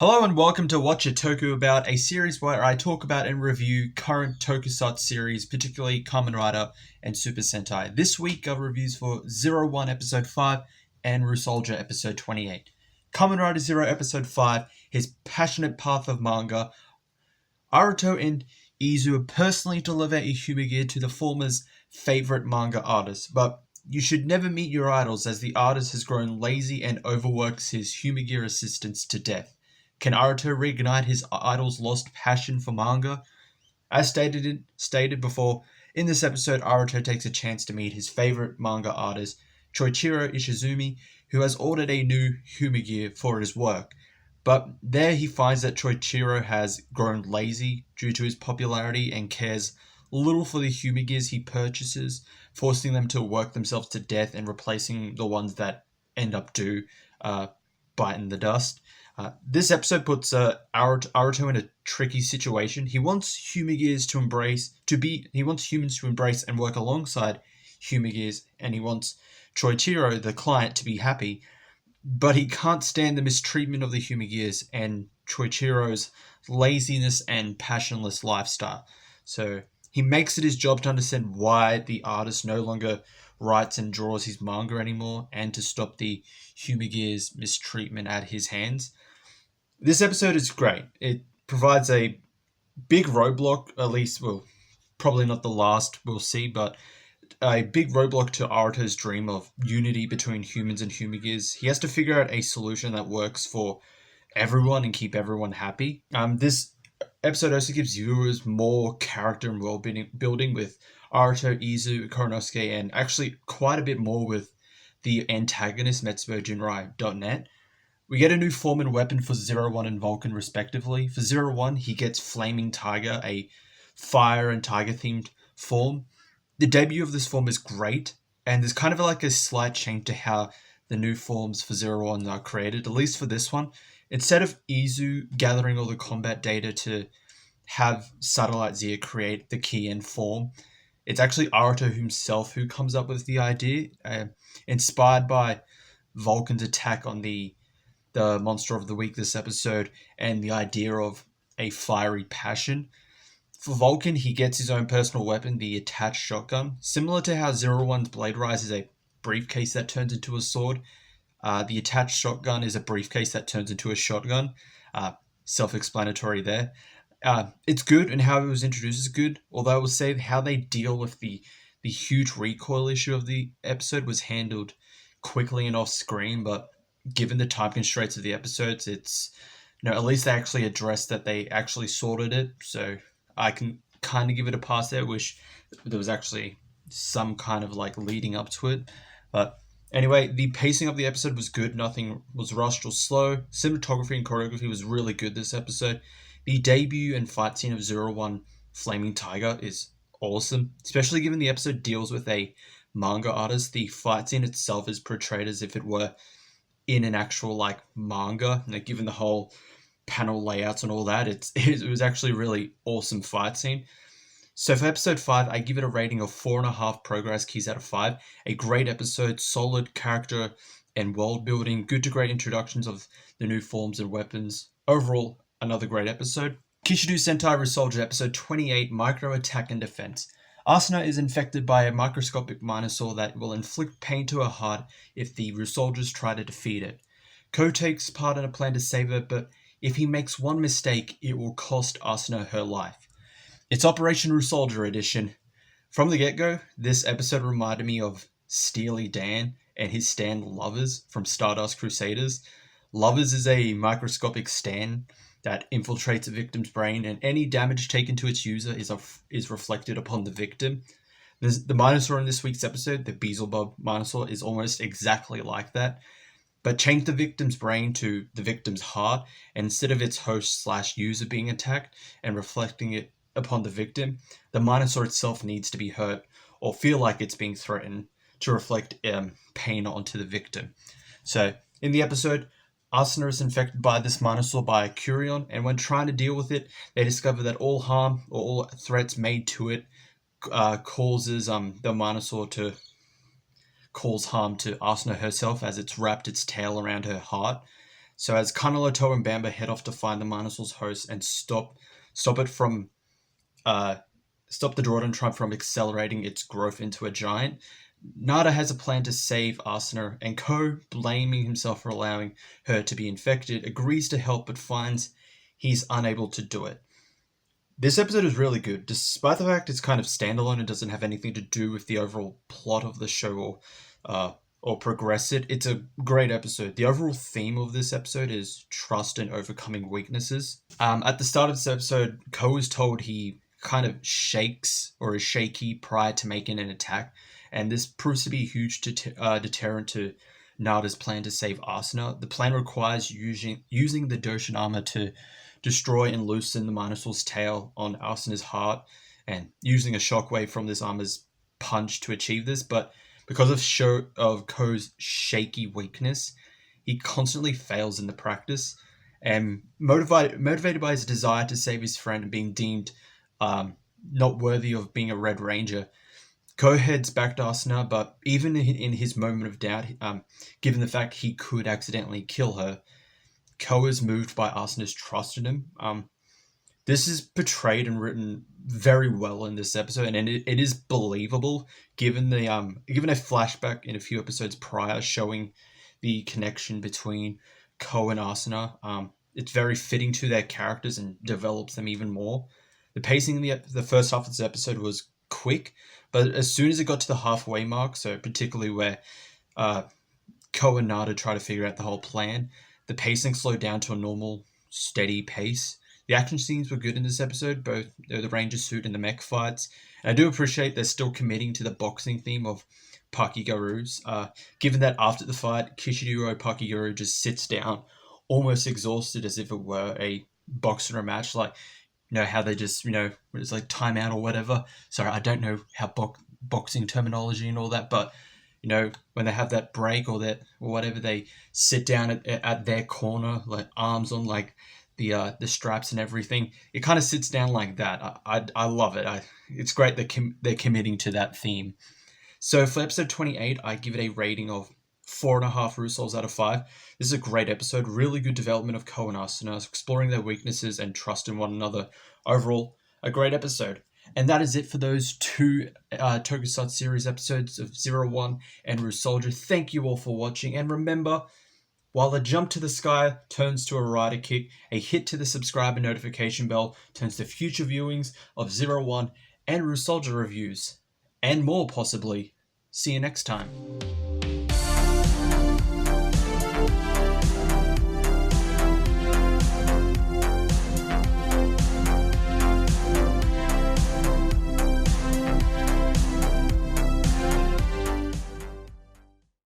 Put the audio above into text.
Hello and welcome to Whatcha Toku About, a series where I talk about and review current tokusatsu series, particularly Kamen Rider and Super Sentai. This week our reviews for 01 Episode 5 and RyuSoulger Episode 28. Kamen Rider 0 Episode 5, His Passionate Path of Manga. Aruto and Izu personally deliver a humor to the former's favorite manga artist, but you should never meet your idols as the artist has grown lazy and overworks his humor assistants to death. Can Aruto reignite his idol's lost passion for manga? As stated before, in this episode, Aruto takes a chance to meet his favorite manga artist, Choichiro Ishizumi, who has ordered a new humor for his work. But there he finds that Choichiro has grown lazy due to his popularity and cares little for the humor he purchases, forcing them to work themselves to death and replacing the ones that end up biting the dust. This episode puts Aruto in a tricky situation. He wants humans to embrace and work alongside humans, and he wants Choichiro, the client, to be happy. But he can't stand the mistreatment of the humans and Choichiro's laziness and passionless lifestyle. So he makes it his job to understand why the artist no longer writes and draws his manga anymore, and to stop the humans mistreatment at his hands. This episode is great. It provides a big roadblock, at least, well, probably not the last we'll see, but a big roadblock to Aruto's dream of unity between humans and humans. He has to figure out a solution that works for everyone and keep everyone happy. This episode also gives viewers more character and world building with Aruto, Izu, Koronosuke, and actually quite a bit more with the antagonist Metsubo Jinrai.net. We get a new form and weapon for 01 and Vulcan respectively. For 01, he gets Flaming Tiger, a fire and tiger themed form. The debut of this form is great, and there's kind of like a slight change to how the new forms for 01 are created, at least for this one. Instead of Izu gathering all the combat data to have Satellite Zia create the key and form, it's actually Aruto himself who comes up with the idea, inspired by Vulcan's attack on the Monster of the Week this episode, and the idea of a fiery passion. For Vulcan, he gets his own personal weapon, the attached shotgun. Similar to how 01's Blade Rise is a briefcase that turns into a sword, the attached shotgun is a briefcase that turns into a shotgun. Self-explanatory there. It's good, and how it was introduced is good, although I will say how they deal with the huge recoil issue of the episode was handled quickly and off screen, but given the time constraints of the episodes, it's, at least they actually addressed that they actually sorted it, so I can kind of give it a pass there. Wish there was actually some kind of like leading up to it. But anyway, the pacing of the episode was good. Nothing was rushed or slow. Cinematography and choreography was really good this episode. The debut and fight scene of 01 Flaming Tiger is awesome, especially given the episode deals with a manga artist. The fight scene itself is portrayed as if it were in an actual like manga, given the whole panel layouts and all that. It was actually a really awesome fight scene. So for episode 5, I give it a rating of 4.5 progress keys out of 5. A great episode, solid character and world building, good to great introductions of the new forms and weapons. Overall, another great episode. Kishido Sentai RyuSoulger episode 28, Micro Attack and Defense. Asuna is infected by a microscopic Minosaur that will inflict pain to her heart if the RyuSoulgers try to defeat it. Ko takes part in a plan to save her, but if he makes one mistake, it will cost Asuna her life. It's Operation RyuSoulger edition. From the get-go, this episode reminded me of Steely Dan and his stand Lovers from Stardust Crusaders. Lovers is a microscopic stand that infiltrates a victim's brain, and any damage taken to its user is reflected upon the victim. The Minosaur in this week's episode, the Beelzebub Minosaur, is almost exactly like that, but change the victim's brain to the victim's heart, and instead of its host/user being attacked and reflecting it upon the victim, the Minosaur itself needs to be hurt or feel like it's being threatened to reflect pain onto the victim. So in the episode, Asuna is infected by this Minosaur by a Curion, and when trying to deal with it, they discover that all harm or all threats made to it causes the Minosaur to cause harm to Asuna herself, as it's wrapped its tail around her heart. So as Kaneloto and Bamba head off to find the Minosaur's host and stop it from stop the Drawdon tribe from accelerating its growth into a giant, Nada has a plan to save Asuna, and Ko, blaming himself for allowing her to be infected, agrees to help but finds he's unable to do it. This episode is really good, despite the fact it's kind of standalone and doesn't have anything to do with the overall plot of the show or progress it. It's a great episode. The overall theme of this episode is trust and overcoming weaknesses. At the start of this episode, Ko is told he kind of shakes or is shaky prior to making an attack, and this proves to be a huge deterrent to Nada's plan to save Asuna. The plan requires using the Doshin armor to destroy and loosen the Minosaur's tail on Asuna's heart, and using a shockwave from this armor's punch to achieve this, but because of Ko's shaky weakness, he constantly fails in the practice, and motivated by his desire to save his friend and being deemed not worthy of being a Red Ranger, Ko heads back to Asuna, but even in his moment of doubt, given the fact he could accidentally kill her, Ko is moved by Asuna's trust in him. This is portrayed and written very well in this episode, and it is believable given a flashback in a few episodes prior showing the connection between Ko and Asuna. It's very fitting to their characters and develops them even more. The pacing in the first half of this episode was quick, but as soon as it got to the halfway mark, so particularly where Ko and Nada try to figure out the whole plan, the pacing slowed down to a normal, steady pace. The action scenes were good in this episode, both the ranger suit and the mech fights. And I do appreciate they're still committing to the boxing theme of Pakigarus, given that after the fight, Kishidiro Pakigaru just sits down, almost exhausted as if it were a boxer match, like, how they just, it's like timeout or whatever. Sorry, I don't know how boxing terminology and all that, but, when they have that break or whatever, they sit down at their corner, like arms on like the straps and everything. It kind of sits down like that. I love it. It's great that they're committing to that theme. So for episode 28, I give it a rating of 4.5 RyuSouls out of 5. This is a great episode, really good development of Ko and Asuna, exploring their weaknesses and trust in one another. Overall, a great episode. And that is it for those two Tokusatsu series episodes of 01 and RyuSoulger. Thank you all for watching, and remember, while a jump to the sky turns to a rider kick, a hit to the subscribe and notification bell turns to future viewings of 01 and RyuSoulger reviews. And more, possibly. See you next time.